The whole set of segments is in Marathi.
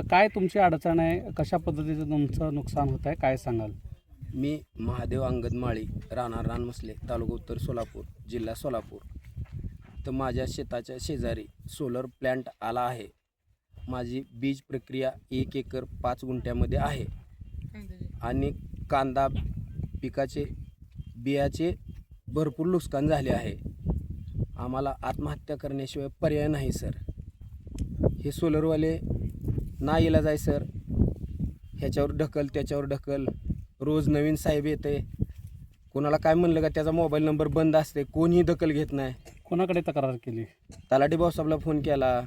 काय तुमची अडचण आहे, कशा पद्धतीचं तुमचं नुकसान होत आहे, काय सांगाल? मी महादेव अंगद माळी, राहणार रानमसले, तालुका उत्तर सोलापूर, जिल्हा सोलापूर. तर माझ्या शेताच्या शेजारी सोलर प्लॅन्ट आला आहे. माझी बीज प्रक्रिया 1 एकर 5 गुंठ्यामध्ये आहे आणि कांदा पिकाचे बियाचे भरपूर नुकसान झाले आहे. आम्हाला आत्महत्या करण्याशिवाय पर्याय नाही सर. हे सोलरवाले नाईलाज आहे सर. ह्याच्यावर ढकल त्याच्यावर ढकल. रोज नवीन साहेब येते, कोणाला काय म्हणलं का त्याचा मोबाईल नंबर बंद असते, कोणीही दखल घेत नाही. कोणाकडे तक्रार केली? तलाठी भाऊसाहेबला फोन केला,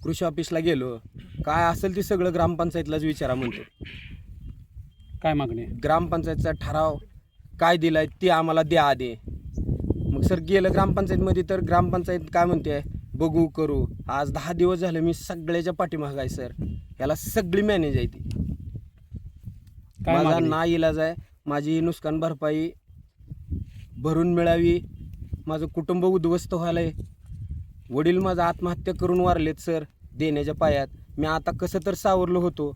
कृषी ऑफिसला गेलो, काय असेल ते सगळं ग्रामपंचायतलाच विचारा म्हणतो. काय मागणी? ग्रामपंचायतचा ठराव काय दिलाय ते आम्हाला द्या आधी. मग सर गेलं ग्रामपंचायतमध्ये तर ग्रामपंचायत काय म्हणते, बघू करू. आज 10 दिवस झाले मी सगळ्याच्या पाठीमागं आहे सर. याला सगळी मॅनेज आहे ती. माझा नाईलाज आहे. माझी नुकसान भरपाई भरून मिळावी. माझं कुटुंब उद्ध्वस्त व्हायलंय. वडील माझा आत्महत्या करून वारलेत सर देण्याच्या पायात. मी आता कसं तर सावरलो होतो,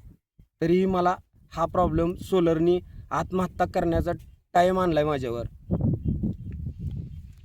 तरीही मला हा प्रॉब्लेम सोलरनी आत्महत्या करण्याचा टाईम आणलाय माझ्यावर.